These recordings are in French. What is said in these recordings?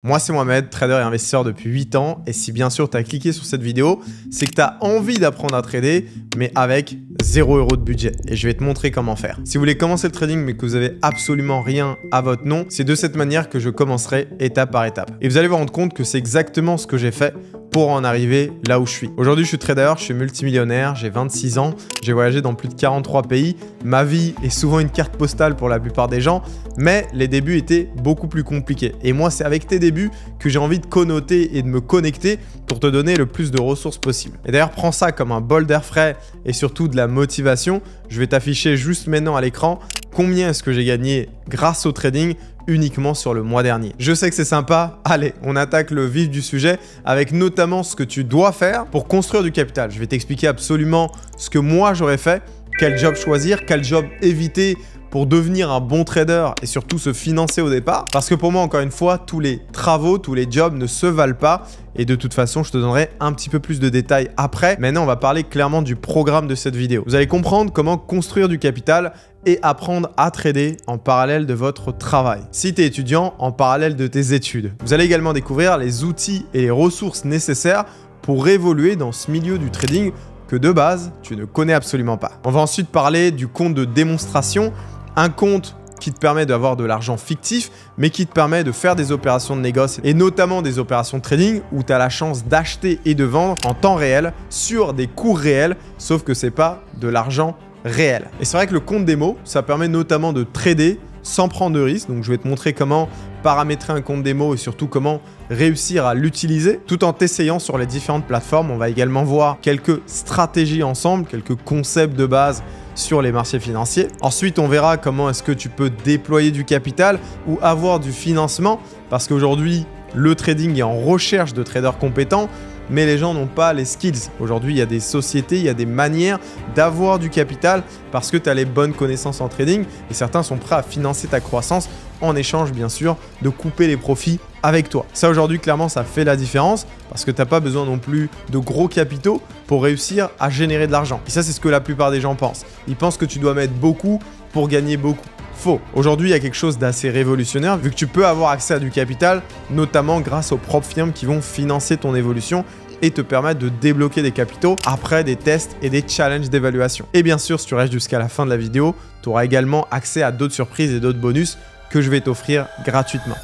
Moi, c'est Mohamed, trader et investisseur depuis 8 ans. Et si bien sûr tu as cliqué sur cette vidéo, c'est que tu as envie d'apprendre à trader, mais avec 0 € de budget. Et je vais te montrer comment faire. Si vous voulez commencer le trading, mais que vous avez absolument rien à votre nom, c'est de cette manière que je commencerai étape par étape. Et vous allez vous rendre compte que c'est exactement ce que j'ai fait pour en arriver là où je suis. Aujourd'hui, je suis trader, je suis multimillionnaire, j'ai 26 ans, j'ai voyagé dans plus de 43 pays. Ma vie est souvent une carte postale pour la plupart des gens, mais les débuts étaient beaucoup plus compliqués. Et moi, c'est avec tes débuts que j'ai envie de connoter et de me connecter pour te donner le plus de ressources possible. Et d'ailleurs, prends ça comme un bol d'air frais et surtout de la motivation. Je vais t'afficher juste maintenant à l'écran combien est-ce que j'ai gagné grâce au trading uniquement sur le mois dernier. Je sais que c'est sympa. Allez, on attaque le vif du sujet avec notamment ce que tu dois faire pour construire du capital. Je vais t'expliquer absolument ce que moi j'aurais fait, quel job choisir, quel job éviter pour devenir un bon trader et surtout se financer au départ. Parce que pour moi, encore une fois, tous les travaux, tous les jobs ne se valent pas. Et de toute façon, je te donnerai un petit peu plus de détails après. Maintenant, on va parler clairement du programme de cette vidéo. Vous allez comprendre comment construire du capital et apprendre à trader en parallèle de votre travail. Si tu es étudiant, en parallèle de tes études. Vous allez également découvrir les outils et les ressources nécessaires pour évoluer dans ce milieu du trading que de base, tu ne connais absolument pas. On va ensuite parler du compte de démonstration. Un compte qui te permet d'avoir de l'argent fictif, mais qui te permet de faire des opérations de négoce et notamment des opérations de trading où tu as la chance d'acheter et de vendre en temps réel sur des cours réels, sauf que c'est pas de l'argent réel. Et c'est vrai que le compte démo, ça permet notamment de trader sans prendre de risque. Donc je vais te montrer comment paramétrer un compte démo et surtout comment réussir à l'utiliser tout en t'essayant sur les différentes plateformes. On va également voir quelques stratégies ensemble, quelques concepts de base sur les marchés financiers. Ensuite, on verra comment est-ce que tu peux déployer du capital ou avoir du financement parce qu'aujourd'hui, le trading est en recherche de traders compétents, mais les gens n'ont pas les skills. Aujourd'hui, il y a des sociétés, il y a des manières d'avoir du capital parce que tu as les bonnes connaissances en trading et certains sont prêts à financer ta croissance en échange, bien sûr, de couper les profits avec toi. Ça, aujourd'hui, clairement, ça fait la différence parce que tu n'as pas besoin non plus de gros capitaux pour réussir à générer de l'argent. Et ça, c'est ce que la plupart des gens pensent. Ils pensent que tu dois mettre beaucoup pour gagner beaucoup. Faux. Aujourd'hui, il y a quelque chose d'assez révolutionnaire vu que tu peux avoir accès à du capital, notamment grâce aux propres firmes qui vont financer ton évolution et te permettre de débloquer des capitaux après des tests et des challenges d'évaluation. Et bien sûr, si tu restes jusqu'à la fin de la vidéo, tu auras également accès à d'autres surprises et d'autres bonus que je vais t'offrir gratuitement.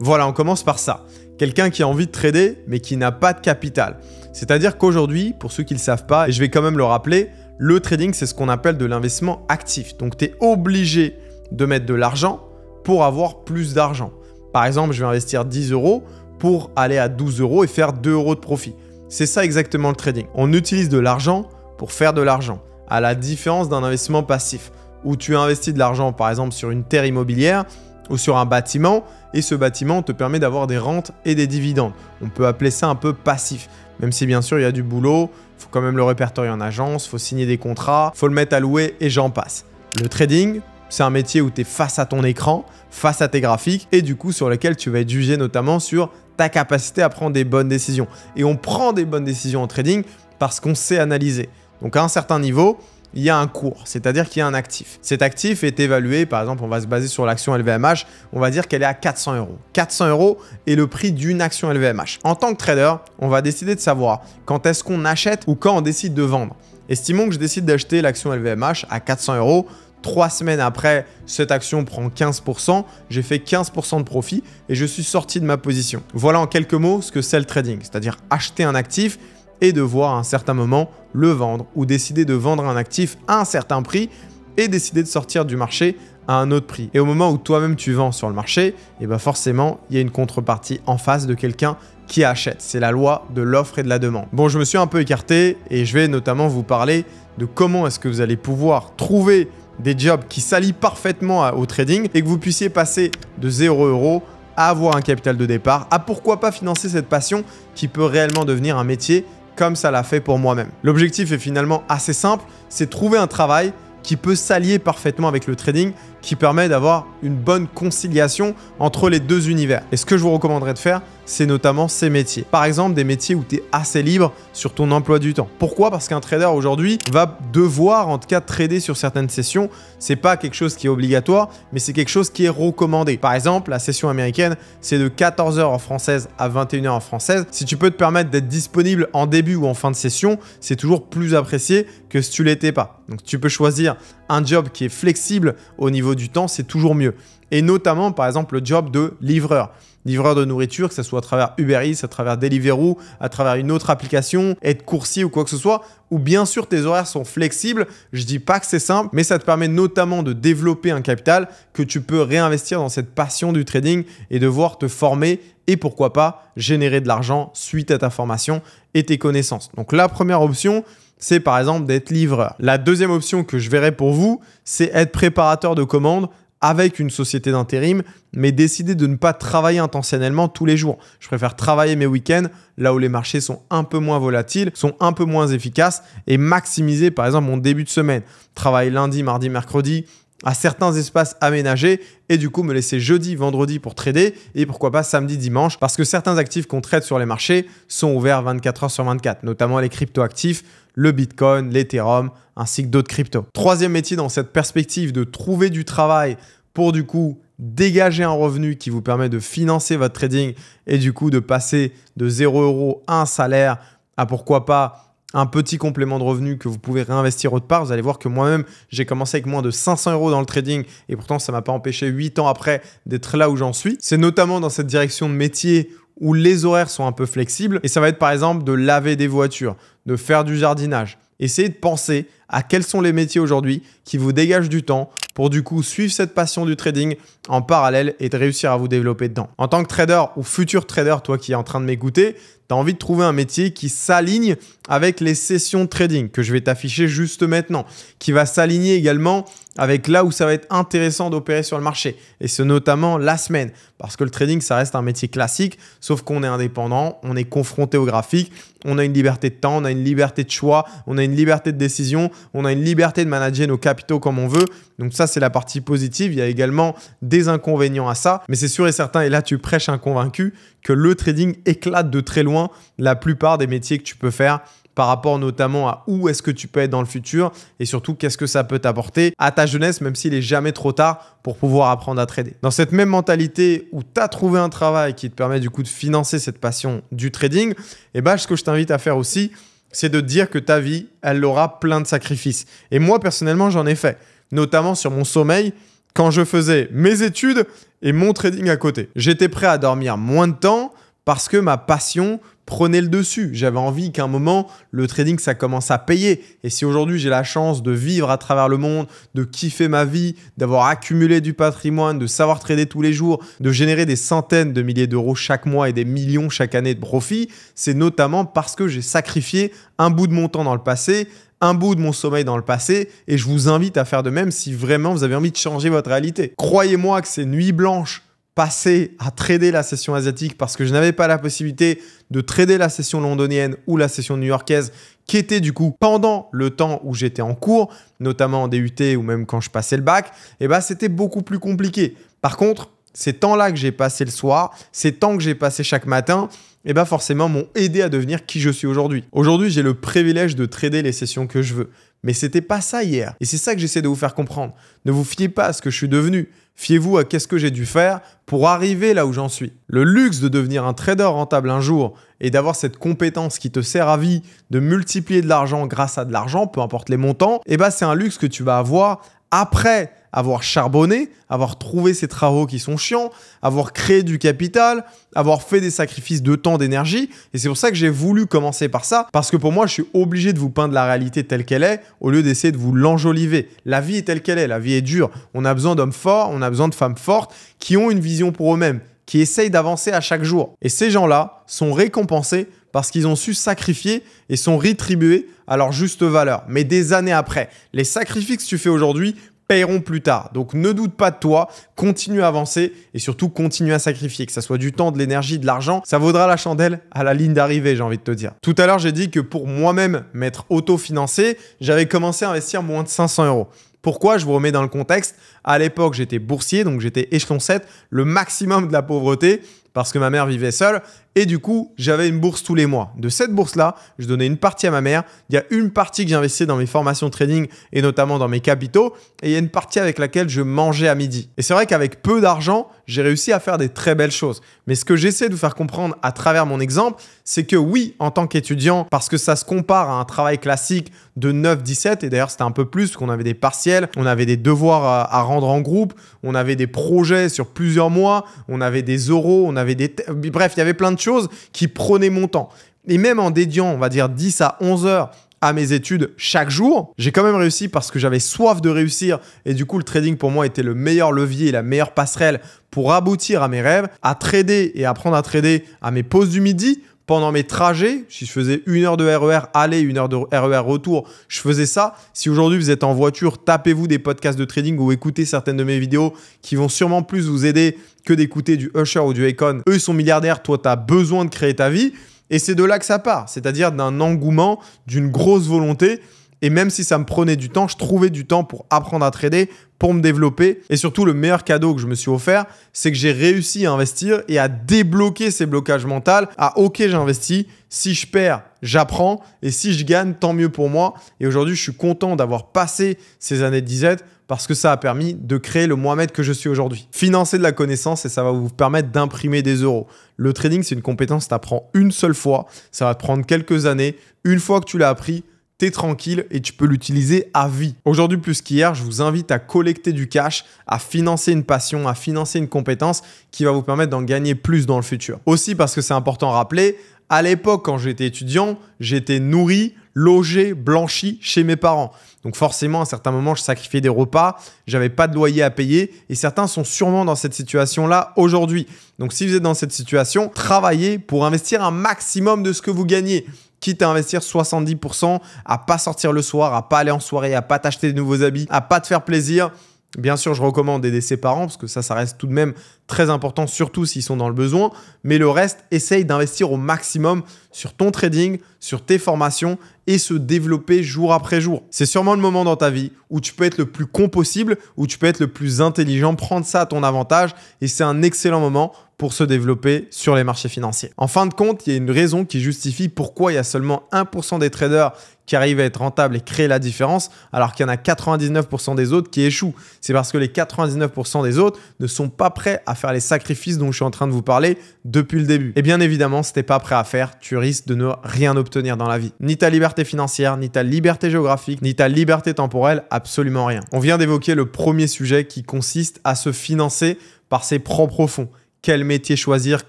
Voilà, on commence par ça. Quelqu'un qui a envie de trader, mais qui n'a pas de capital. C'est-à-dire qu'aujourd'hui, pour ceux qui ne le savent pas, et je vais quand même le rappeler, le trading, c'est ce qu'on appelle de l'investissement actif. Donc, tu es obligé de mettre de l'argent pour avoir plus d'argent. Par exemple, je vais investir 10 € pour aller à 12 € et faire 2 € de profit. C'est ça exactement le trading. On utilise de l'argent pour faire de l'argent, à la différence d'un investissement passif, où tu investis de l'argent, par exemple, sur une terre immobilière ou sur un bâtiment, et ce bâtiment te permet d'avoir des rentes et des dividendes. On peut appeler ça un peu passif, même si bien sûr il y a du boulot, il faut quand même le répertorier en agence, il faut signer des contrats, il faut le mettre à louer et j'en passe. Le trading, c'est un métier où tu es face à ton écran, face à tes graphiques et du coup sur lequel tu vas être jugé notamment sur ta capacité à prendre des bonnes décisions. Et on prend des bonnes décisions en trading parce qu'on sait analyser. Donc à un certain niveau, il y a un cours, c'est-à-dire qu'il y a un actif. Cet actif est évalué, par exemple, on va se baser sur l'action LVMH, on va dire qu'elle est à 400 €. 400 € est le prix d'une action LVMH. En tant que trader, on va décider de savoir quand est-ce qu'on achète ou quand on décide de vendre. Estimons que je décide d'acheter l'action LVMH à 400 €. 3 semaines après, cette action prend 15%, j'ai fait 15% de profit et je suis sorti de ma position. Voilà en quelques mots ce que c'est le trading, c'est-à-dire acheter un actif et de voir à un certain moment le vendre ou décider de vendre un actif à un certain prix et décider de sortir du marché à un autre prix. Et au moment où toi-même tu vends sur le marché, et ben forcément, il y a une contrepartie en face de quelqu'un qui achète. C'est la loi de l'offre et de la demande. Bon, je me suis un peu écarté et je vais notamment vous parler de comment est-ce que vous allez pouvoir trouver des jobs qui s'allient parfaitement au trading et que vous puissiez passer de 0 € à avoir un capital de départ, à pourquoi pas financer cette passion qui peut réellement devenir un métier comme ça l'a fait pour moi-même. L'objectif est finalement assez simple, c'est trouver un travail qui peut s'allier parfaitement avec le trading qui permet d'avoir une bonne conciliation entre les deux univers. Et ce que je vous recommanderais de faire, c'est notamment ces métiers. Par exemple, des métiers où tu es assez libre sur ton emploi du temps. Pourquoi? Parce qu'un trader aujourd'hui va devoir en tout cas trader sur certaines sessions. C'est pas quelque chose qui est obligatoire, mais c'est quelque chose qui est recommandé. Par exemple, la session américaine, c'est de 14h en française à 21h en française. Si tu peux te permettre d'être disponible en début ou en fin de session, c'est toujours plus apprécié que si tu l'étais pas. Donc tu peux choisir un job qui est flexible au niveau du temps, c'est toujours mieux. Et notamment, par exemple, le job de livreur. Livreur de nourriture, que ce soit à travers Uber Eats, à travers Deliveroo, à travers une autre application, être coursier ou quoi que ce soit, où bien sûr tes horaires sont flexibles. Je dis pas que c'est simple, mais ça te permet notamment de développer un capital que tu peux réinvestir dans cette passion du trading et devoir te former et pourquoi pas générer de l'argent suite à ta formation et tes connaissances. Donc la première option, c'est par exemple d'être livreur. La deuxième option que je verrai pour vous, c'est être préparateur de commandes avec une société d'intérim, mais décider de ne pas travailler intentionnellement tous les jours. Je préfère travailler mes week-ends là où les marchés sont un peu moins volatiles, sont un peu moins efficaces et maximiser par exemple mon début de semaine. Travailler lundi, mardi, mercredi à certains espaces aménagés et du coup me laisser jeudi, vendredi pour trader et pourquoi pas samedi, dimanche parce que certains actifs qu'on traite sur les marchés sont ouverts 24 heures sur 24, notamment les crypto-actifs, le Bitcoin, l'Ethereum ainsi que d'autres cryptos. Troisième métier dans cette perspective de trouver du travail pour du coup dégager un revenu qui vous permet de financer votre trading et du coup de passer de 0 € à un salaire à pourquoi pas un petit complément de revenu que vous pouvez réinvestir autre part. Vous allez voir que moi-même, j'ai commencé avec moins de 500 € dans le trading et pourtant, ça ne m'a pas empêché 8 ans après d'être là où j'en suis. C'est notamment dans cette direction de métier où les horaires sont un peu flexibles et ça va être par exemple de laver des voitures, de faire du jardinage. Essayez de penser à quels sont les métiers aujourd'hui qui vous dégagent du temps pour du coup suivre cette passion du trading en parallèle et de réussir à vous développer dedans. En tant que trader ou futur trader, toi qui es en train de m'écouter, tu as envie de trouver un métier qui s'aligne avec les sessions de trading que je vais t'afficher juste maintenant, qui va s'aligner également avec là où ça va être intéressant d'opérer sur le marché. Et c'est notamment la semaine, parce que le trading, ça reste un métier classique, sauf qu'on est indépendant, on est confronté au graphique, on a une liberté de temps, on a une liberté de choix, on a une liberté de décision, on a une liberté de manager nos capitaux comme on veut. Donc ça, c'est la partie positive. Il y a également des inconvénients à ça, mais c'est sûr et certain, et là tu prêches un convaincu, que le trading éclate de très loin la plupart des métiers que tu peux faire par rapport notamment à où est-ce que tu peux être dans le futur et surtout qu'est-ce que ça peut t'apporter à ta jeunesse, même s'il est jamais trop tard pour pouvoir apprendre à trader. Dans cette même mentalité où tu as trouvé un travail qui te permet du coup de financer cette passion du trading, et ben, ce que je t'invite à faire aussi, c'est de te dire que ta vie, elle aura plein de sacrifices. Et moi, personnellement, j'en ai fait, notamment sur mon sommeil, quand je faisais mes études et mon trading à côté. J'étais prêt à dormir moins de temps parce que ma passion prenait le dessus. J'avais envie qu'à un moment, le trading, ça commence à payer. Et si aujourd'hui, j'ai la chance de vivre à travers le monde, de kiffer ma vie, d'avoir accumulé du patrimoine, de savoir trader tous les jours, de générer des centaines de milliers d'euros chaque mois et des millions chaque année de profit, c'est notamment parce que j'ai sacrifié un bout de mon temps dans le passé, un bout de mon sommeil dans le passé et je vous invite à faire de même si vraiment vous avez envie de changer votre réalité. Croyez-moi que ces nuits blanches passées à trader la session asiatique parce que je n'avais pas la possibilité de trader la session londonienne ou la session new-yorkaise qui était du coup pendant le temps où j'étais en cours, notamment en DUT ou même quand je passais le bac, et ben c'était beaucoup plus compliqué. Par contre, ces temps-là que j'ai passé le soir, ces temps que j'ai passé chaque matin, et ben forcément m'ont aidé à devenir qui je suis aujourd'hui. Aujourd'hui, j'ai le privilège de trader les sessions que je veux. Mais c'était pas ça hier. Et c'est ça que j'essaie de vous faire comprendre. Ne vous fiez pas à ce que je suis devenu. Fiez-vous à qu'est-ce que j'ai dû faire pour arriver là où j'en suis. Le luxe de devenir un trader rentable un jour et d'avoir cette compétence qui te sert à vie de multiplier de l'argent grâce à de l'argent, peu importe les montants, et ben c'est un luxe que tu vas avoir après avoir charbonné, avoir trouvé ces travaux qui sont chiants, avoir créé du capital, avoir fait des sacrifices de temps, d'énergie. Et c'est pour ça que j'ai voulu commencer par ça, parce que pour moi, je suis obligé de vous peindre la réalité telle qu'elle est, au lieu d'essayer de vous l'enjoliver. La vie est telle qu'elle est, la vie est dure. On a besoin d'hommes forts, on a besoin de femmes fortes, qui ont une vision pour eux-mêmes, qui essayent d'avancer à chaque jour. Et ces gens-là sont récompensés parce qu'ils ont su sacrifier et sont rétribués à leur juste valeur. Mais des années après, les sacrifices que tu fais aujourd'hui paieront plus tard. Donc ne doute pas de toi, continue à avancer et surtout continue à sacrifier, que ça soit du temps, de l'énergie, de l'argent, ça vaudra la chandelle à la ligne d'arrivée, j'ai envie de te dire. Tout à l'heure, j'ai dit que pour moi-même m'être autofinancé, j'avais commencé à investir moins de 500 €. Pourquoi? Je vous remets dans le contexte. À l'époque, j'étais boursier, donc j'étais échelon 7, le maximum de la pauvreté, parce que ma mère vivait seule. Et du coup, j'avais une bourse tous les mois. De cette bourse-là, je donnais une partie à ma mère. Il y a une partie que j'investissais dans mes formations trading et notamment dans mes capitaux. Et il y a une partie avec laquelle je mangeais à midi. Et c'est vrai qu'avec peu d'argent, j'ai réussi à faire des très belles choses. Mais ce que j'essaie de vous faire comprendre à travers mon exemple, c'est que oui, en tant qu'étudiant, parce que ça se compare à un travail classique de 9-17, et d'ailleurs c'était un peu plus, parce qu'on avait des partiels, on avait des devoirs à rendre en groupe, on avait des projets sur plusieurs mois, on avait des euros, on avait des... Bref, il y avait plein de choses qui prenaient mon temps. Et même en dédiant, on va dire 10 à 11 heures à mes études chaque jour, j'ai quand même réussi parce que j'avais soif de réussir et du coup le trading pour moi était le meilleur levier, la meilleure passerelle pour aboutir à mes rêves, à trader et apprendre à trader à mes pauses du midi, pendant mes trajets. Si je faisais 1 heure de RER aller, 1 heure de RER retour, je faisais ça. Si aujourd'hui vous êtes en voiture, tapez-vous des podcasts de trading ou écoutez certaines de mes vidéos qui vont sûrement plus vous aider que d'écouter du Usher ou du Akon. Eux, ils sont milliardaires, toi, tu as besoin de créer ta vie. Et c'est de là que ça part, c'est-à-dire d'un engouement, d'une grosse volonté. Et même si ça me prenait du temps, je trouvais du temps pour apprendre à trader, pour me développer. Et surtout, le meilleur cadeau que je me suis offert, c'est que j'ai réussi à investir et à débloquer ces blocages mentaux. OK, j'investis. Si je perds, j'apprends. Et si je gagne, tant mieux pour moi. Et aujourd'hui, je suis content d'avoir passé ces années de disette parce que ça a permis de créer le Mohamed que je suis aujourd'hui. Financer de la connaissance et ça va vous permettre d'imprimer des euros. Le trading, c'est une compétence que tu apprends une seule fois. Ça va te prendre quelques années. Une fois que tu l'as appris, t'es tranquille et tu peux l'utiliser à vie. Aujourd'hui, plus qu'hier, je vous invite à collecter du cash, à financer une passion, à financer une compétence qui va vous permettre d'en gagner plus dans le futur. Aussi parce que c'est important à rappeler, à l'époque, quand j'étais étudiant, j'étais nourri, logé, blanchi chez mes parents. Donc forcément, à certains moments, je sacrifiais des repas, j'avais pas de loyer à payer et certains sont sûrement dans cette situation-là aujourd'hui. Donc si vous êtes dans cette situation, travaillez pour investir un maximum de ce que vous gagnez. Quitte à investir 70%, à pas sortir le soir, à pas aller en soirée, à pas t'acheter de nouveaux habits, à pas te faire plaisir. Bien sûr, je recommande d'aider ses parents parce que ça reste tout de même très important, surtout s'ils sont dans le besoin. Mais le reste, essaye d'investir au maximum sur ton trading, sur tes formations et se développer jour après jour. C'est sûrement le moment dans ta vie où tu peux être le plus con possible, où tu peux être le plus intelligent, prendre ça à ton avantage et c'est un excellent moment pour se développer sur les marchés financiers. En fin de compte, il y a une raison qui justifie pourquoi il y a seulement 1% des traders qui arrivent à être rentables et créer la différence, alors qu'il y en a 99% des autres qui échouent. C'est parce que les 99% des autres ne sont pas prêts à faire les sacrifices dont je suis en train de vous parler depuis le début. Et bien évidemment, si tu n'es pas prêt à faire, tu risques de ne rien obtenir dans la vie. Ni ta liberté financière, ni ta liberté géographique, ni ta liberté temporelle, absolument rien. On vient d'évoquer le premier sujet qui consiste à se financer par ses propres fonds. Quel métier choisir,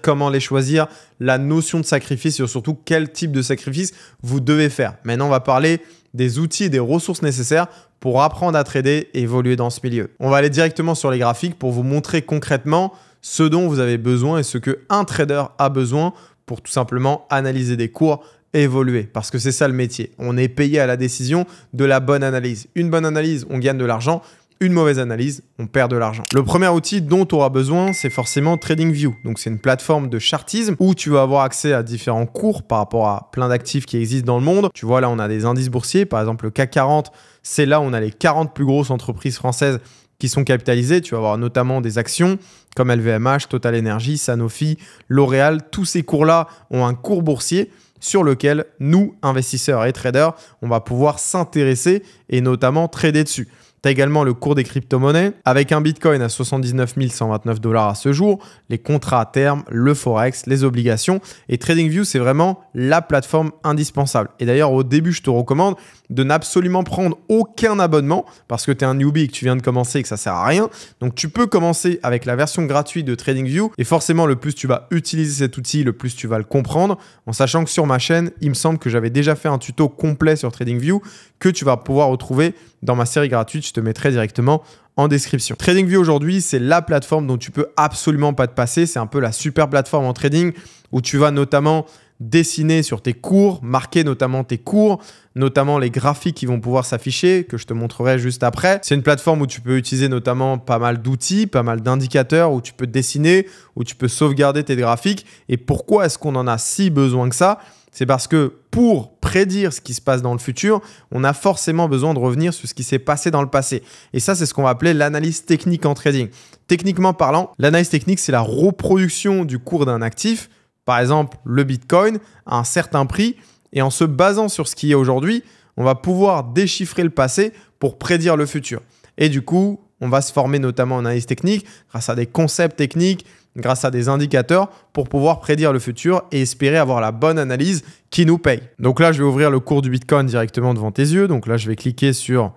comment les choisir, la notion de sacrifice et surtout quel type de sacrifice vous devez faire. Maintenant, on va parler des outils et des ressources nécessaires pour apprendre à trader et évoluer dans ce milieu. On va aller directement sur les graphiques pour vous montrer concrètement ce dont vous avez besoin et ce qu'un trader a besoin pour tout simplement analyser des cours et évoluer. Parce que c'est ça le métier. On est payé à la décision de la bonne analyse. Une bonne analyse, on gagne de l'argent. Une mauvaise analyse, on perd de l'argent. Le premier outil dont tu auras besoin, c'est forcément TradingView. Donc, c'est une plateforme de chartisme où tu vas avoir accès à différents cours par rapport à plein d'actifs qui existent dans le monde. Tu vois, là, on a des indices boursiers. Par exemple, le CAC 40, c'est là où on a les 40 plus grosses entreprises françaises qui sont capitalisées. Tu vas avoir notamment des actions comme LVMH, Total Energy, Sanofi, L'Oréal. Tous ces cours-là ont un cours boursier sur lequel nous, investisseurs et traders, on va pouvoir s'intéresser et notamment trader dessus. Tu as également le cours des crypto-monnaies avec un Bitcoin à 79 129 $ à ce jour, les contrats à terme, le Forex, les obligations. Et TradingView, c'est vraiment la plateforme indispensable. Et d'ailleurs, au début, je te recommande de n'absolument prendre aucun abonnement parce que tu es un newbie et que tu viens de commencer et que ça ne sert à rien. Donc, tu peux commencer avec la version gratuite de TradingView. Et forcément, le plus tu vas utiliser cet outil, le plus tu vas le comprendre. En sachant que sur ma chaîne, il me semble que j'avais déjà fait un tuto complet sur TradingView que tu vas pouvoir retrouver dans ma série gratuite. Je te mettrai directement en description. TradingView aujourd'hui, c'est la plateforme dont tu peux absolument pas te passer. C'est un peu la super plateforme en trading où tu vas notamment dessiner sur tes cours, marquer notamment tes cours, notamment les graphiques qui vont pouvoir s'afficher, que je te montrerai juste après. C'est une plateforme où tu peux utiliser notamment pas mal d'outils, pas mal d'indicateurs, où tu peux dessiner, où tu peux sauvegarder tes graphiques. Et pourquoi est-ce qu'on en a si besoin que ça ? C'est parce que pour prédire ce qui se passe dans le futur, on a forcément besoin de revenir sur ce qui s'est passé dans le passé. Et ça, c'est ce qu'on va appeler l'analyse technique en trading. Techniquement parlant, l'analyse technique, c'est la reproduction du cours d'un actif, par exemple le Bitcoin, à un certain prix. Et en se basant sur ce qui est aujourd'hui, on va pouvoir déchiffrer le passé pour prédire le futur. Et du coup, on va se former notamment en analyse technique grâce à des concepts techniques, grâce à des indicateurs pour pouvoir prédire le futur et espérer avoir la bonne analyse qui nous paye. Donc là, je vais ouvrir le cours du Bitcoin directement devant tes yeux. Donc là, je vais cliquer sur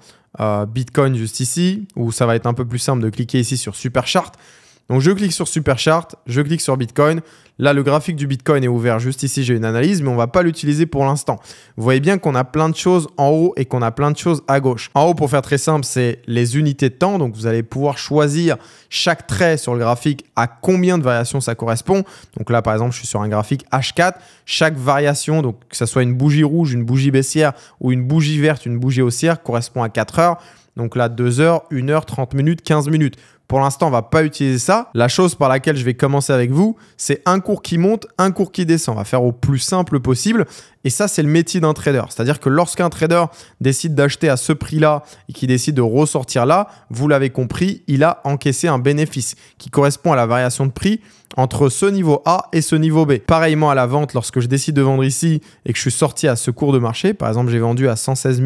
Bitcoin juste ici, ou ça va être un peu plus simple de cliquer ici sur Super Chart. Donc je clique sur Super Chart, je clique sur Bitcoin. Là, le graphique du Bitcoin est ouvert. Juste ici, j'ai une analyse, mais on ne va pas l'utiliser pour l'instant. Vous voyez bien qu'on a plein de choses en haut et qu'on a plein de choses à gauche. En haut, pour faire très simple, c'est les unités de temps. Donc, vous allez pouvoir choisir chaque trait sur le graphique à combien de variations ça correspond. Donc là, par exemple, je suis sur un graphique H4. Chaque variation, donc que ce soit une bougie rouge, une bougie baissière ou une bougie verte, une bougie haussière, correspond à 4 heures. Donc là, 2 heures, 1 heure, 30 minutes, 15 minutes. Pour l'instant, on ne va pas utiliser ça. La chose par laquelle je vais commencer avec vous, c'est un cours qui monte, un cours qui descend. On va faire au plus simple possible. Et ça, c'est le métier d'un trader. C'est-à-dire que lorsqu'un trader décide d'acheter à ce prix-là et qui décide de ressortir là, vous l'avez compris, il a encaissé un bénéfice qui correspond à la variation de prix entre ce niveau A et ce niveau B. Pareillement à la vente, lorsque je décide de vendre ici et que je suis sorti à ce cours de marché, par exemple, j'ai vendu à 116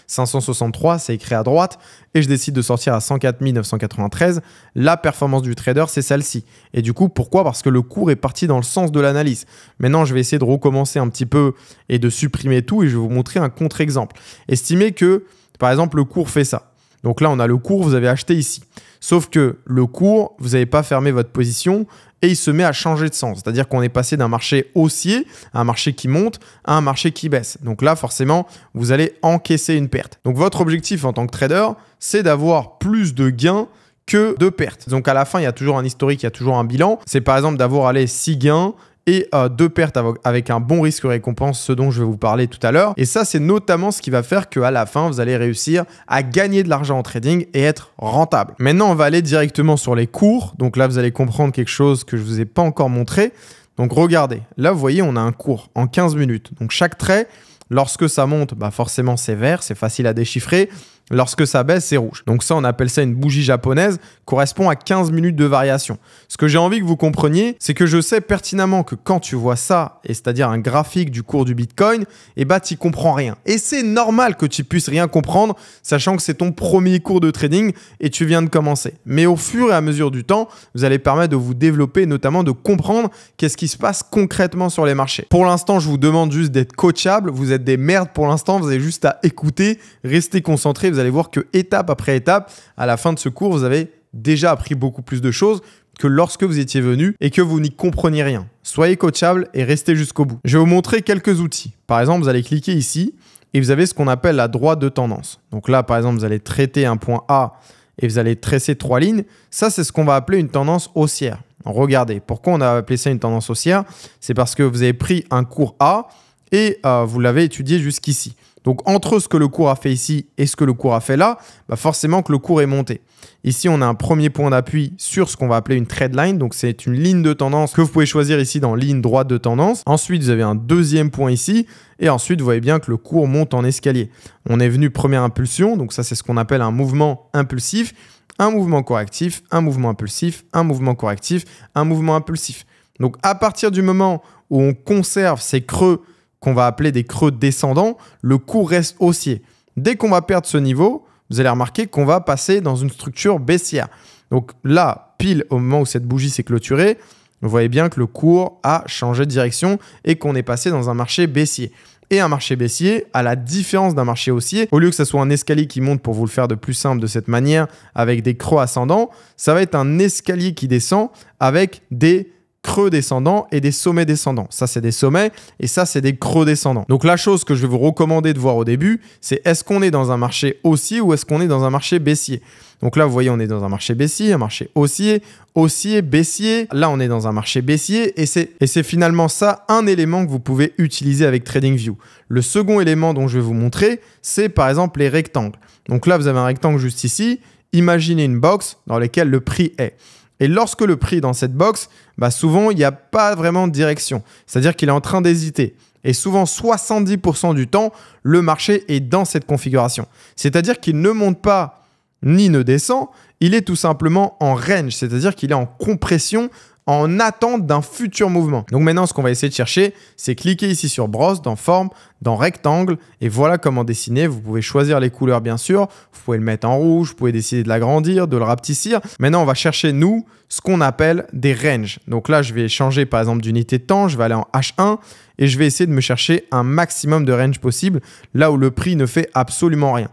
563, c'est écrit à droite, et je décide de sortir à 104 993, la performance du trader, c'est celle-ci. Et du coup, pourquoi? Parce que le cours est parti dans le sens de l'analyse. Maintenant, je vais essayer de recommencer un petit peu et de supprimer tout et je vais vous montrer un contre-exemple. Estimez que, par exemple, le cours fait ça. Donc là, on a le cours, vous avez acheté ici. Sauf que le cours, vous n'avez pas fermé votre position et il se met à changer de sens. C'est-à-dire qu'on est passé d'un marché haussier à un marché qui monte à un marché qui baisse. Donc là, forcément, vous allez encaisser une perte. Donc votre objectif en tant que trader, c'est d'avoir plus de gains que de pertes. Donc à la fin, il y a toujours un historique, il y a toujours un bilan. C'est par exemple d'avoir 6 gains et 2 pertes avec un bon risque-récompense, ce dont je vais vous parler tout à l'heure. Et ça, c'est notamment ce qui va faire qu'à la fin, vous allez réussir à gagner de l'argent en trading et être rentable. Maintenant, on va aller directement sur les cours. Donc là, vous allez comprendre quelque chose que je ne vous ai pas encore montré. Donc regardez, là, vous voyez, on a un cours en 15 minutes. Donc chaque trait, lorsque ça monte, forcément, c'est vert, c'est facile à déchiffrer. Lorsque ça baisse, c'est rouge. Donc ça, on appelle ça une bougie japonaise, correspond à 15 minutes de variation. Ce que j'ai envie que vous compreniez, c'est que je sais pertinemment que quand tu vois ça, et c'est-à-dire un graphique du cours du Bitcoin, tu n'y comprends rien. Et c'est normal que tu puisses rien comprendre, sachant que c'est ton premier cours de trading et tu viens de commencer. Mais au fur et à mesure du temps, vous allez permettre de vous développer, notamment de comprendre qu'est-ce qui se passe concrètement sur les marchés. Pour l'instant, je vous demande juste d'être coachable. Vous êtes des merdes pour l'instant, vous avez juste à écouter, rester concentré. Vous allez voir que étape après étape, à la fin de ce cours, vous avez déjà appris beaucoup plus de choses que lorsque vous étiez venu et que vous n'y compreniez rien. Soyez coachable et restez jusqu'au bout. Je vais vous montrer quelques outils. Par exemple, vous allez cliquer ici et vous avez ce qu'on appelle la droite de tendance. Donc là, par exemple, vous allez traiter un point A et vous allez tracer 3 lignes. Ça, c'est ce qu'on va appeler une tendance haussière. Regardez, pourquoi on a appelé ça une tendance haussière? C'est parce que vous avez pris un cours A et vous l'avez étudié jusqu'ici. Donc, entre ce que le cours a fait ici et ce que le cours a fait là, forcément que le cours est monté. Ici, on a un premier point d'appui sur ce qu'on va appeler une trend line. Donc, c'est une ligne de tendance que vous pouvez choisir ici dans ligne droite de tendance. Ensuite, vous avez un deuxième point ici. Et ensuite, vous voyez bien que le cours monte en escalier. On est venu première impulsion. Donc, ça, c'est ce qu'on appelle un mouvement impulsif. Un mouvement correctif, un mouvement impulsif, un mouvement correctif, un mouvement impulsif. Donc, à partir du moment où on conserve ces creux qu'on va appeler des creux descendants, le cours reste haussier. Dès qu'on va perdre ce niveau, vous allez remarquer qu'on va passer dans une structure baissière. Donc là, pile au moment où cette bougie s'est clôturée, vous voyez bien que le cours a changé de direction et qu'on est passé dans un marché baissier. Et un marché baissier, à la différence d'un marché haussier, au lieu que ce soit un escalier qui monte pour vous le faire de plus simple de cette manière, avec des creux ascendants, ça va être un escalier qui descend avec des creux descendants et des sommets descendants. Ça, c'est des sommets et ça, c'est des creux descendants. Donc, la chose que je vais vous recommander de voir au début, c'est est-ce qu'on est dans un marché haussier ou est-ce qu'on est dans un marché baissier? Donc là, vous voyez, on est dans un marché baissier, un marché haussier, haussier, baissier. Là, on est dans un marché baissier et c'est finalement ça un élément que vous pouvez utiliser avec TradingView. Le second élément dont je vais vous montrer, c'est par exemple les rectangles. Donc là, vous avez un rectangle juste ici. Imaginez une box dans laquelle le prix est. Et lorsque le prix est dans cette box, souvent, il n'y a pas vraiment de direction. C'est-à-dire qu'il est en train d'hésiter Et souvent 70% du temps, le marché est dans cette configuration. C'est-à-dire qu'il ne monte pas ni ne descend, il est tout simplement en range, c'est-à-dire qu'il est en compression en attente d'un futur mouvement. Donc maintenant, ce qu'on va essayer de chercher, c'est cliquer ici sur brosse, dans forme, dans rectangle, et voilà comment dessiner. Vous pouvez choisir les couleurs, bien sûr. Vous pouvez le mettre en rouge, vous pouvez décider de l'agrandir, de le rapetissir. Maintenant, on va chercher, nous, ce qu'on appelle des ranges. Donc là, je vais changer, par exemple, d'unité de temps. Je vais aller en H1 et je vais essayer de me chercher un maximum de range possible, là où le prix ne fait absolument rien.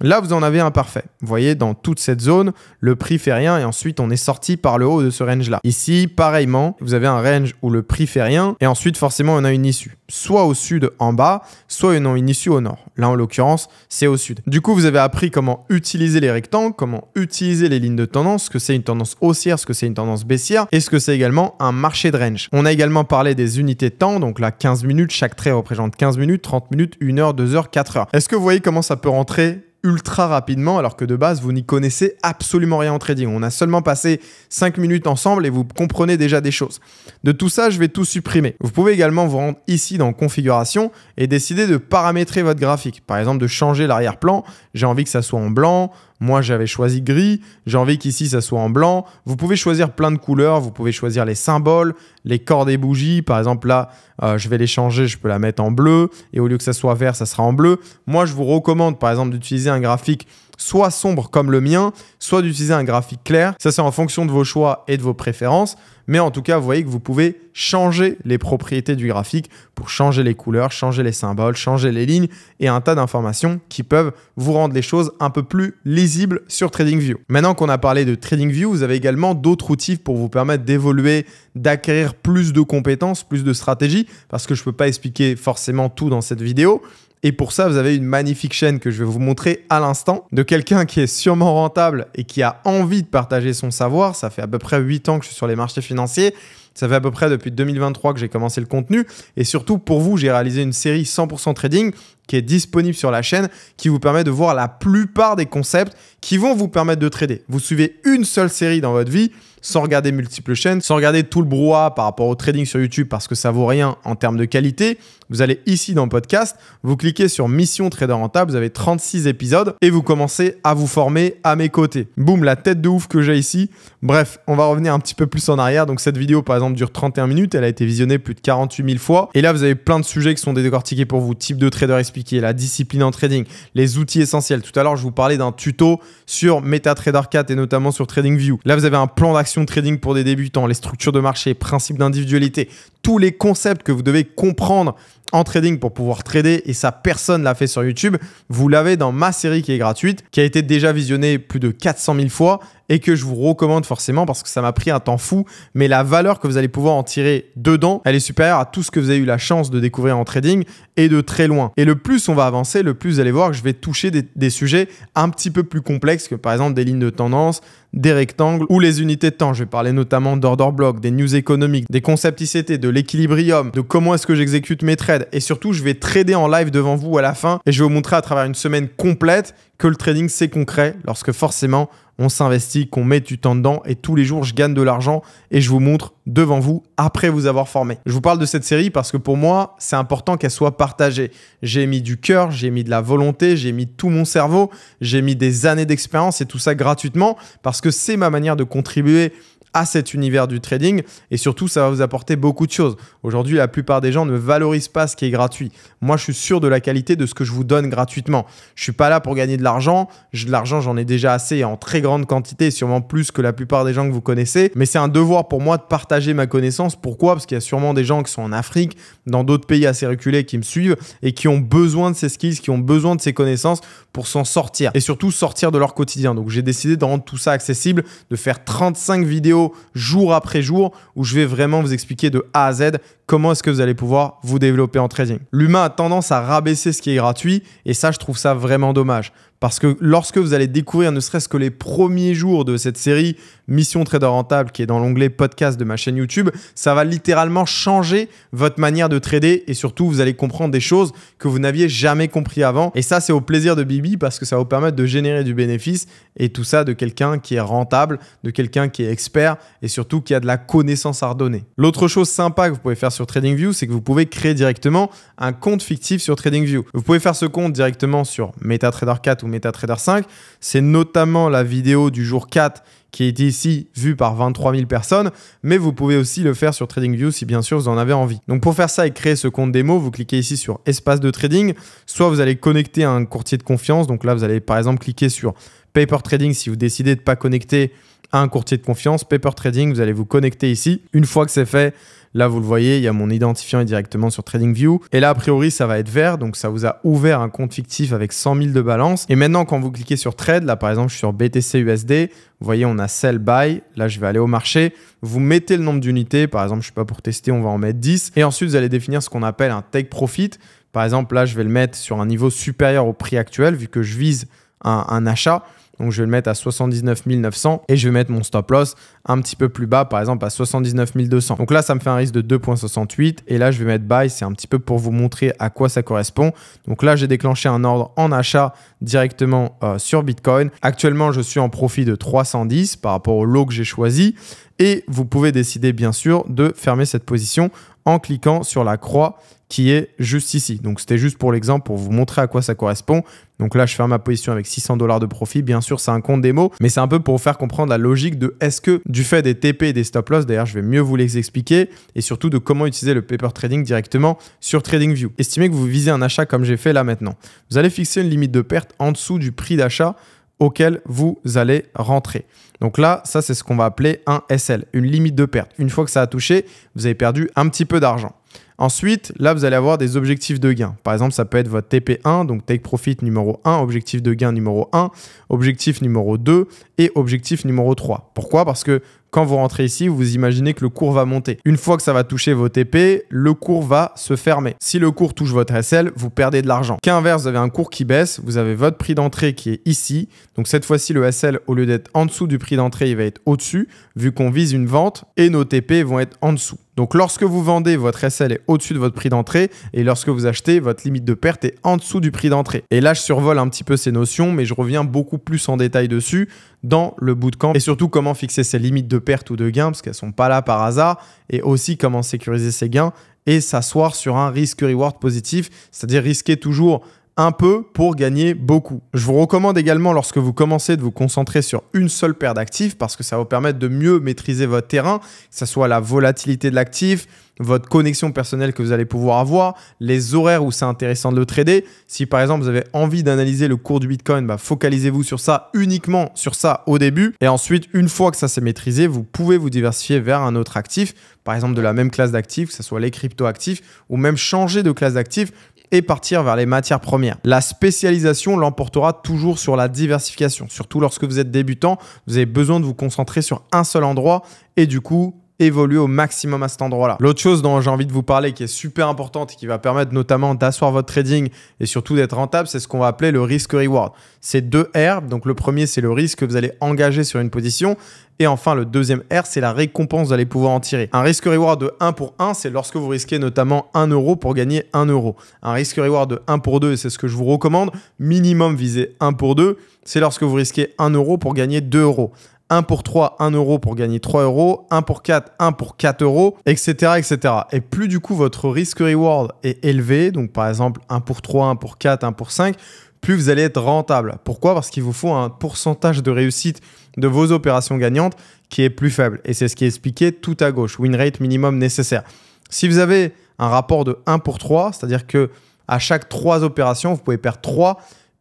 Là, vous en avez un parfait. Vous voyez, dans toute cette zone, le prix fait rien et ensuite, on est sorti par le haut de ce range-là. Ici, pareillement, vous avez un range où le prix fait rien et ensuite, forcément, on a une issue. Soit au sud en bas, soit une issue au nord. Là, en l'occurrence, c'est au sud. Du coup, vous avez appris comment utiliser les rectangles, comment utiliser les lignes de tendance, ce que c'est une tendance haussière, ce que c'est une tendance baissière et ce que c'est également un marché de range. On a également parlé des unités de temps. Donc là, 15 minutes, chaque trait représente 15 minutes, 30 minutes, 1 heure, 2 heures, 4 heures. Est-ce que vous voyez comment ça peut rentrer ultra rapidement alors que de base vous n'y connaissez absolument rien en trading. On a seulement passé 5 minutes ensemble et vous comprenez déjà des choses. De tout ça, je vais tout supprimer. Vous pouvez également vous rendre ici dans configuration et décider de paramétrer votre graphique. Par exemple, de changer l'arrière-plan. J'ai envie que ça soit en blanc. Moi, j'avais choisi gris. J'ai envie qu'ici, ça soit en blanc. Vous pouvez choisir plein de couleurs. Vous pouvez choisir les symboles, les corps des bougies. Par exemple, là, je vais les changer. Je peux la mettre en bleu. Et au lieu que ça soit vert, ça sera en bleu. Moi, je vous recommande, par exemple, d'utiliser un graphique soit sombre comme le mien, soit d'utiliser un graphique clair. Ça, c'est en fonction de vos choix et de vos préférences. Mais en tout cas, vous voyez que vous pouvez changer les propriétés du graphique pour changer les couleurs, changer les symboles, changer les lignes et un tas d'informations qui peuvent vous rendre les choses un peu plus lisibles sur TradingView. Maintenant qu'on a parlé de TradingView, vous avez également d'autres outils pour vous permettre d'évoluer, d'acquérir plus de compétences, plus de stratégies, parce que je ne peux pas expliquer forcément tout dans cette vidéo. Et pour ça, vous avez une magnifique chaîne que je vais vous montrer à l'instant de quelqu'un qui est sûrement rentable et qui a envie de partager son savoir. Ça fait à peu près 8 ans que je suis sur les marchés financiers. Ça fait à peu près depuis 2023 que j'ai commencé le contenu. Et surtout, pour vous, j'ai réalisé une série 100% trading qui est disponible sur la chaîne, qui vous permet de voir la plupart des concepts qui vont vous permettre de trader. Vous suivez une seule série dans votre vie, sans regarder multiples chaînes, sans regarder tout le brouhaha par rapport au trading sur YouTube parce que ça vaut rien en termes de qualité. Vous allez ici dans le podcast, vous cliquez sur Mission Trader Rentable, vous avez 36 épisodes et vous commencez à vous former à mes côtés. Boum, la tête de ouf que j'ai ici. Bref, on va revenir un petit peu plus en arrière. Donc cette vidéo par exemple dure 31 minutes, elle a été visionnée plus de 48 000 fois. Et là, vous avez plein de sujets qui sont décortiqués pour vous. Type de trader expliqué, la discipline en trading, les outils essentiels. Tout à l'heure, je vous parlais d'un tuto sur MetaTrader 4 et notamment sur TradingView. Là, vous avez un plan d'action trading pour des débutants, les structures de marché, principes d'individualité, tous les concepts que vous devez comprendre en trading pour pouvoir trader, et ça, personne l'a fait sur YouTube. Vous l'avez dans ma série qui est gratuite, qui a été déjà visionnée plus de 400 000 fois et que je vous recommande forcément parce que ça m'a pris un temps fou. Mais la valeur que vous allez pouvoir en tirer dedans, elle est supérieure à tout ce que vous avez eu la chance de découvrir en trading et de très loin. Et le plus on va avancer, le plus vous allez voir que je vais toucher des sujets un petit peu plus complexes que par exemple des lignes de tendance, des rectangles ou les unités de temps. Je vais parler notamment d'order block, des news économiques, des concepts ICT, de l'équilibrium, de comment est-ce que j'exécute mes trades. Et surtout, je vais trader en live devant vous à la fin et je vais vous montrer à travers une semaine complète que le trading, c'est concret lorsque forcément on s'investit, qu'on met du temps dedans et tous les jours, je gagne de l'argent et je vous montre devant vous après vous avoir formé. Je vous parle de cette série parce que pour moi, c'est important qu'elle soit partagée. J'ai mis du cœur, j'ai mis de la volonté, j'ai mis tout mon cerveau, j'ai mis des années d'expérience et tout ça gratuitement parce que c'est ma manière de contribuer à cet univers du trading et surtout ça va vous apporter beaucoup de choses. Aujourd'hui, la plupart des gens ne valorisent pas ce qui est gratuit. Moi, je suis sûr de la qualité de ce que je vous donne gratuitement. Je suis pas là pour gagner de l'argent. De l'argent, j'en ai déjà assez en très grande quantité, sûrement plus que la plupart des gens que vous connaissez. Mais c'est un devoir pour moi de partager ma connaissance. Pourquoi? Parce qu'il y a sûrement des gens qui sont en Afrique, dans d'autres pays assez reculés qui me suivent et qui ont besoin de ces skills, qui ont besoin de ces connaissances pour s'en sortir et surtout sortir de leur quotidien. Donc, j'ai décidé de rendre tout ça accessible, de faire 35 vidéos jour après jour où je vais vraiment vous expliquer de A à Z comment est-ce que vous allez pouvoir vous développer en trading. L'humain a tendance à rabaisser ce qui est gratuit et ça, je trouve ça vraiment dommage. Parce que lorsque vous allez découvrir ne serait-ce que les premiers jours de cette série Mission Trader Rentable qui est dans l'onglet podcast de ma chaîne YouTube, ça va littéralement changer votre manière de trader et surtout vous allez comprendre des choses que vous n'aviez jamais compris avant. Et ça, c'est au plaisir de Bibi parce que ça va vous permettre de générer du bénéfice et tout ça de quelqu'un qui est rentable, de quelqu'un qui est expert et surtout qui a de la connaissance à redonner. L'autre chose sympa que vous pouvez faire sur TradingView, c'est que vous pouvez créer directement un compte fictif sur TradingView. Vous pouvez faire ce compte directement sur MetaTrader 4 ou MetaTrader 5. C'est notamment la vidéo du jour 4 qui a été ici vue par 23 000 personnes, mais vous pouvez aussi le faire sur TradingView si bien sûr vous en avez envie. Donc pour faire ça et créer ce compte démo, vous cliquez ici sur espace de trading, soit vous allez connecter à un courtier de confiance, donc là vous allez par exemple cliquer sur Paper Trading si vous décidez de ne pas connecter à un courtier de confiance, Paper Trading, vous allez vous connecter ici. Une fois que c'est fait, là, vous le voyez, il y a mon identifiant directement sur TradingView. Et là, a priori, ça va être vert. Donc, ça vous a ouvert un compte fictif avec 100 000 de balance. Et maintenant, quand vous cliquez sur Trade, là, par exemple, je suis sur BTC USD. Vous voyez, on a Sell Buy. Là, je vais aller au marché. Vous mettez le nombre d'unités. Par exemple, je ne sais pas, pour tester, on va en mettre 10. Et ensuite, vous allez définir ce qu'on appelle un Take Profit. Par exemple, là, je vais le mettre sur un niveau supérieur au prix actuel vu que je vise un achat. Donc, je vais le mettre à 79 900 et je vais mettre mon stop loss un petit peu plus bas, par exemple à 79 200. Donc là, ça me fait un risque de 2,68 et là, je vais mettre buy. C'est un petit peu pour vous montrer à quoi ça correspond. Donc là, j'ai déclenché un ordre en achat directement sur Bitcoin. Actuellement, je suis en profit de 310 par rapport au lot que j'ai choisi et vous pouvez décider bien sûr de fermer cette position en cliquant sur la croix qui est juste ici. Donc, c'était juste pour l'exemple, pour vous montrer à quoi ça correspond. Donc là, je ferme ma position avec 600 $ de profit. Bien sûr, c'est un compte démo, mais c'est un peu pour vous faire comprendre la logique de est-ce que du fait des TP et des stop loss, d'ailleurs, je vais mieux vous les expliquer, et surtout de comment utiliser le paper trading directement sur TradingView. Estimez que vous visez un achat comme j'ai fait là maintenant. Vous allez fixer une limite de perte en dessous du prix d'achat auquel vous allez rentrer. Donc là, ça, c'est ce qu'on va appeler un SL, une limite de perte. Une fois que ça a touché, vous avez perdu un petit peu d'argent. Ensuite, là, vous allez avoir des objectifs de gain. Par exemple, ça peut être votre TP1, donc Take Profit numéro 1, objectif de gain numéro 1, objectif numéro 2 et objectif numéro 3. Pourquoi? Parce que quand vous rentrez ici, vous imaginez que le cours va monter. Une fois que ça va toucher vos TP, le cours va se fermer. Si le cours touche votre SL, vous perdez de l'argent. Qu'inverse, vous avez un cours qui baisse, vous avez votre prix d'entrée qui est ici. Donc cette fois-ci, le SL, au lieu d'être en dessous du prix d'entrée, il va être au-dessus, vu qu'on vise une vente et nos TP vont être en dessous. Donc lorsque vous vendez, votre SL est au-dessus de votre prix d'entrée et lorsque vous achetez, votre limite de perte est en dessous du prix d'entrée. Et là, je survole un petit peu ces notions, mais je reviens beaucoup plus en détail dessus dans le bootcamp et surtout comment fixer ces limites de perte ou de gain parce qu'elles ne sont pas là par hasard et aussi comment sécuriser ces gains et s'asseoir sur un risk-reward positif, c'est-à-dire risquer toujours un peu pour gagner beaucoup. Je vous recommande également lorsque vous commencez de vous concentrer sur une seule paire d'actifs parce que ça va vous permettre de mieux maîtriser votre terrain, que ce soit la volatilité de l'actif, votre connexion personnelle que vous allez pouvoir avoir, les horaires où c'est intéressant de le trader. Si par exemple vous avez envie d'analyser le cours du Bitcoin, focalisez-vous sur ça, uniquement sur ça au début. Et ensuite, une fois que ça s'est maîtrisé, vous pouvez vous diversifier vers un autre actif, par exemple de la même classe d'actifs, que ce soit les crypto-actifs ou même changer de classe d'actifs et partir vers les matières premières. La spécialisation l'emportera toujours sur la diversification. Surtout lorsque vous êtes débutant, vous avez besoin de vous concentrer sur un seul endroit et du coup, évoluer au maximum à cet endroit-là. L'autre chose dont j'ai envie de vous parler qui est super importante et qui va permettre notamment d'asseoir votre trading et surtout d'être rentable, c'est ce qu'on va appeler le risk-reward. C'est 2 R. Donc le premier, c'est le risque que vous allez engager sur une position. Et enfin, le deuxième R, c'est la récompense que vous allez pouvoir en tirer. Un risk-reward de 1 pour 1, c'est lorsque vous risquez notamment 1 € pour gagner 1 €. Un risk-reward de 1 pour 2, et c'est ce que je vous recommande, minimum visez 1 pour 2, c'est lorsque vous risquez 1 € pour gagner 2 €. 1 pour 3, 1 € pour gagner 3 €, 1 pour 4, 1 pour 4 €, etc., etc. Et plus du coup votre risk-reward est élevé, donc par exemple 1 pour 3, 1 pour 4, 1 pour 5, plus vous allez être rentable. Pourquoi? Parce qu'il vous faut un pourcentage de réussite de vos opérations gagnantes qui est plus faible. Et c'est ce qui est expliqué tout à gauche, win rate minimum nécessaire. Si vous avez un rapport de 1 pour 3, c'est-à-dire que à chaque 3 opérations, vous pouvez perdre 3,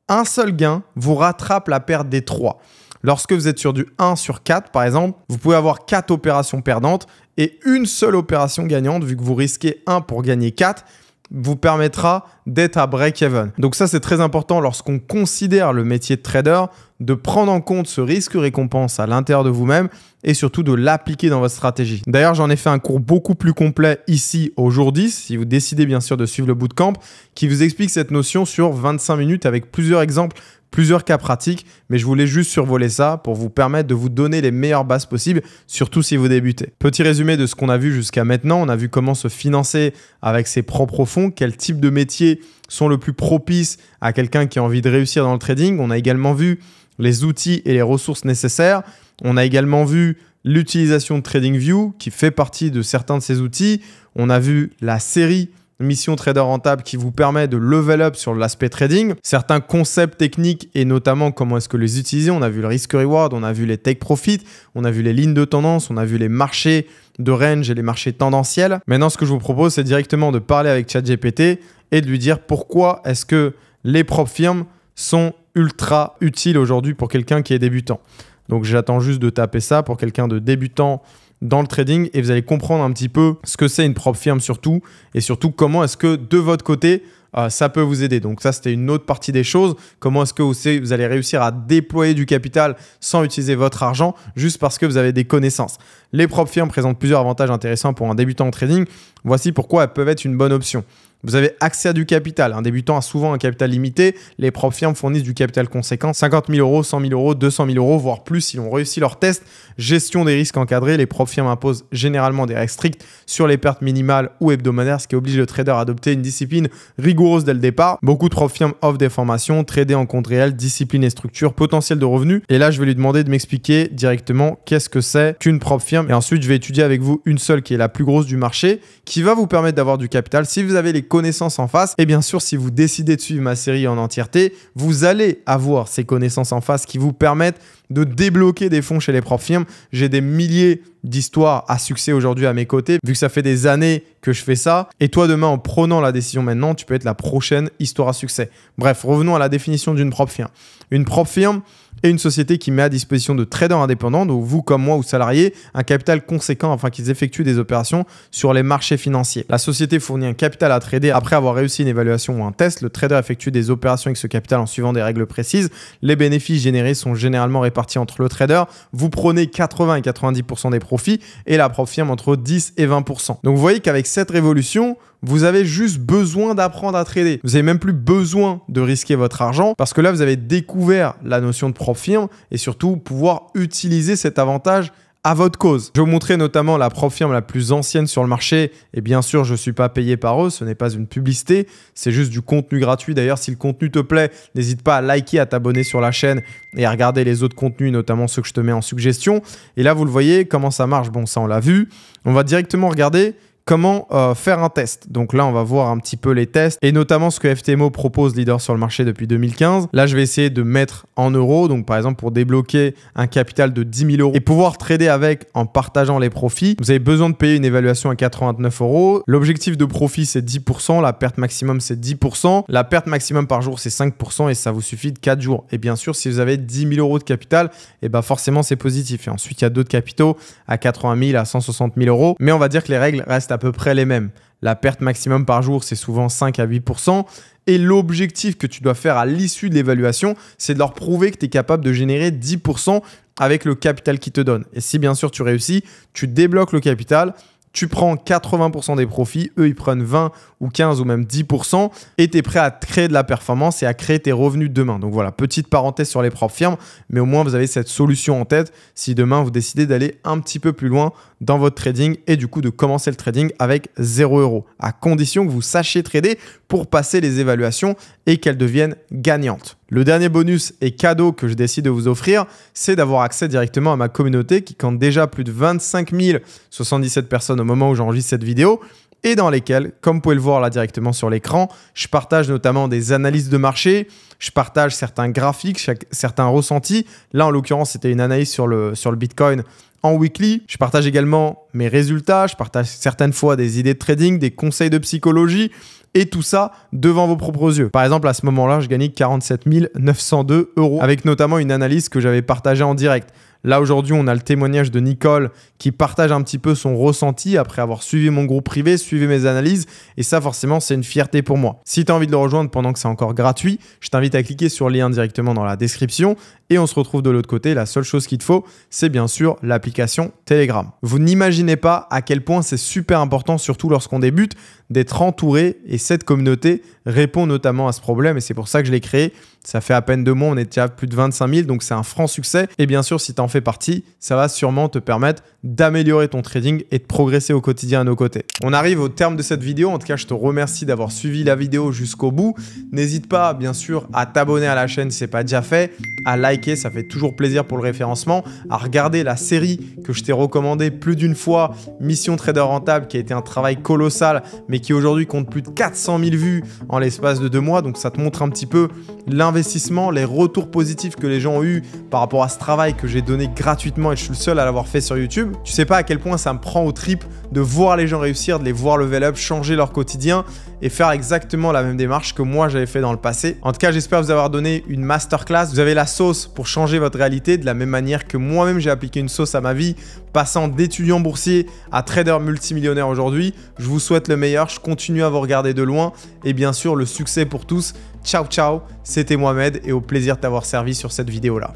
un seul gain vous rattrape la perte des 3. Lorsque vous êtes sur du 1 sur 4, par exemple, vous pouvez avoir 4 opérations perdantes et une seule opération gagnante, vu que vous risquez 1 pour gagner 4, vous permettra d'être à break-even. Donc ça, c'est très important lorsqu'on considère le métier de trader, de prendre en compte ce risque-récompense à l'intérieur de vous-même et surtout de l'appliquer dans votre stratégie. D'ailleurs, j'en ai fait un cours beaucoup plus complet ici au jour 10, si vous décidez bien sûr de suivre le bootcamp, qui vous explique cette notion sur 25 minutes avec plusieurs exemples plusieurs cas pratiques, mais je voulais juste survoler ça pour vous permettre de vous donner les meilleures bases possibles, surtout si vous débutez. Petit résumé de ce qu'on a vu jusqu'à maintenant, on a vu comment se financer avec ses propres fonds, quel type de métiers sont le plus propices à quelqu'un qui a envie de réussir dans le trading. On a également vu les outils et les ressources nécessaires. On a également vu l'utilisation de TradingView qui fait partie de certains de ces outils. On a vu la série Mission Trader Rentable qui vous permet de level up sur l'aspect trading. Certains concepts techniques et notamment comment est-ce que les utiliser. On a vu le risk reward, on a vu les take profit, on a vu les lignes de tendance, on a vu les marchés de range et les marchés tendanciels. Maintenant, ce que je vous propose, c'est directement de parler avec ChatGPT et de lui dire pourquoi est-ce que les prop firms sont ultra utiles aujourd'hui pour quelqu'un qui est débutant. Donc, j'attends juste de taper ça pour quelqu'un de débutant dans le trading et vous allez comprendre un petit peu ce que c'est une prop firm surtout et surtout comment est-ce que de votre côté ça peut vous aider. Donc ça, c'était une autre partie des choses. Comment est-ce que vous allez réussir à déployer du capital sans utiliser votre argent juste parce que vous avez des connaissances. Les prop firms présentent plusieurs avantages intéressants pour un débutant en trading. Voici pourquoi elles peuvent être une bonne option. Vous avez accès à du capital. Un débutant a souvent un capital limité. Les prop firms fournissent du capital conséquent. 50 000 euros, 100 000 euros, 200 000 euros, voire plus s'ils ont réussi leur test. Gestion des risques encadrés. Les prop firms imposent généralement des règles strictes sur les pertes minimales ou hebdomadaires, ce qui oblige le trader à adopter une discipline rigoureuse dès le départ. Beaucoup de prop firms offrent des formations, trader en compte réel, discipline et structure, potentiel de revenus. Et là, je vais lui demander de m'expliquer directement qu'est-ce que c'est qu'une prop firm. Et ensuite, je vais étudier avec vous une seule qui est la plus grosse du marché, qui va vous permettre d'avoir du capital. Si vous avez les connaissances en face, et bien sûr, si vous décidez de suivre ma série en entièreté, vous allez avoir ces connaissances en face qui vous permettent de débloquer des fonds chez les prop firms. J'ai des milliers d'histoires à succès aujourd'hui à mes côtés, vu que ça fait des années que je fais ça. Et toi, demain, en prenant la décision maintenant, tu peux être la prochaine histoire à succès. Bref, revenons à la définition d'une prop firm. Une prop firm est une société qui met à disposition de traders indépendants, donc vous comme moi ou salariés, un capital conséquent afin qu'ils effectuent des opérations sur les marchés financiers. La société fournit un capital à trader après avoir réussi une évaluation ou un test. Le trader effectue des opérations avec ce capital en suivant des règles précises. Les bénéfices générés sont généralement répartis entre le trader. Vous prenez 80 et 90% des profits et la prop firm entre 10 et 20%. Donc vous voyez qu'avec cette révolution, vous avez juste besoin d'apprendre à trader. Vous n'avez même plus besoin de risquer votre argent parce que là, vous avez découvert la notion de prop firm et surtout pouvoir utiliser cet avantage à votre cause. Je vais vous montrer notamment la prop firm la plus ancienne sur le marché et bien sûr, je ne suis pas payé par eux, ce n'est pas une publicité, c'est juste du contenu gratuit. D'ailleurs, si le contenu te plaît, n'hésite pas à liker, à t'abonner sur la chaîne et à regarder les autres contenus, notamment ceux que je te mets en suggestion. Et là, vous le voyez, comment ça marche. Bon, ça, on l'a vu. On va directement regarder comment faire un test. Donc là, on va voir un petit peu les tests et notamment ce que FTMO propose, leader sur le marché depuis 2015. Là, je vais essayer de mettre en euros. Donc par exemple, pour débloquer un capital de 10 000 euros et pouvoir trader avec en partageant les profits, vous avez besoin de payer une évaluation à 89 euros. L'objectif de profit, c'est 10%. La perte maximum, c'est 10%. La perte maximum par jour, c'est 5% et ça vous suffit de 4 jours. Et bien sûr, si vous avez 10 000 euros de capital, et ben forcément, c'est positif. Et ensuite, il y a d'autres capitaux à 80 000, à 160 000 euros. Mais on va dire que les règles restent à peu près les mêmes. La perte maximum par jour, c'est souvent 5 à 8%. Et l'objectif que tu dois faire à l'issue de l'évaluation, c'est de leur prouver que tu es capable de générer 10% avec le capital qu'ils te donnent. Et si bien sûr tu réussis, tu débloques le capital, tu prends 80% des profits, eux ils prennent 20 ou 15 ou même 10% et tu es prêt à créer de la performance et à créer tes revenus demain. Donc voilà, petite parenthèse sur les prop firms, mais au moins vous avez cette solution en tête si demain vous décidez d'aller un petit peu plus loin dans votre trading et du coup de commencer le trading avec 0 €, à condition que vous sachiez trader pour passer les évaluations et qu'elles deviennent gagnantes. Le dernier bonus et cadeau que je décide de vous offrir, c'est d'avoir accès directement à ma communauté qui compte déjà plus de 25 077 personnes au moment où j'enregistre cette vidéo et dans lesquelles, comme vous pouvez le voir là directement sur l'écran, je partage notamment des analyses de marché, je partage certains graphiques, certains ressentis. Là, en l'occurrence, c'était une analyse sur le Bitcoin en weekly. Je partage également mes résultats, je partage certaines fois des idées de trading, des conseils de psychologie et tout ça devant vos propres yeux. Par exemple, à ce moment-là, je gagnais 47 902 € avec notamment une analyse que j'avais partagée en direct. Là, aujourd'hui, on a le témoignage de Nicole qui partage un petit peu son ressenti après avoir suivi mon groupe privé, suivi mes analyses. Et ça, forcément, c'est une fierté pour moi. Si tu as envie de le rejoindre pendant que c'est encore gratuit, je t'invite à cliquer sur le lien directement dans la description. Et on se retrouve de l'autre côté. La seule chose qu'il te faut, c'est bien sûr l'application Telegram. Vous n'imaginez pas à quel point c'est super important, surtout lorsqu'on débute, d'être entouré. Et cette communauté répond notamment à ce problème. Et c'est pour ça que je l'ai créé. Ça fait à peine 2 mois, on est déjà à plus de 25 000. Donc c'est un franc succès. Et bien sûr, si tu en fais partie, ça va sûrement te permettre d'améliorer ton trading et de progresser au quotidien à nos côtés. On arrive au terme de cette vidéo. En tout cas, je te remercie d'avoir suivi la vidéo jusqu'au bout. N'hésite pas, bien sûr, à t'abonner à la chaîne si ce n'est pas déjà fait, à liker, ça fait toujours plaisir pour le référencement, à regarder la série que je t'ai recommandée plus d'une fois, Mission Trader Rentable, qui a été un travail colossal, mais qui aujourd'hui compte plus de 400 000 vues en l'espace de 2 mois. Donc ça te montre un petit peu l'investissement, les retours positifs que les gens ont eu par rapport à ce travail que j'ai donné gratuitement et je suis le seul à l'avoir fait sur YouTube. Tu sais pas à quel point ça me prend aux tripes de voir les gens réussir, de les voir level up, changer leur quotidien et faire exactement la même démarche que moi j'avais fait dans le passé. En tout cas, j'espère vous avoir donné une masterclass. Vous avez la sauce pour changer votre réalité de la même manière que moi-même j'ai appliqué une sauce à ma vie, passant d'étudiant boursier à trader multimillionnaire aujourd'hui. Je vous souhaite le meilleur, je continue à vous regarder de loin et bien sûr le succès pour tous. Ciao ciao, c'était Mohamed et au plaisir de t'avoir servi sur cette vidéo là.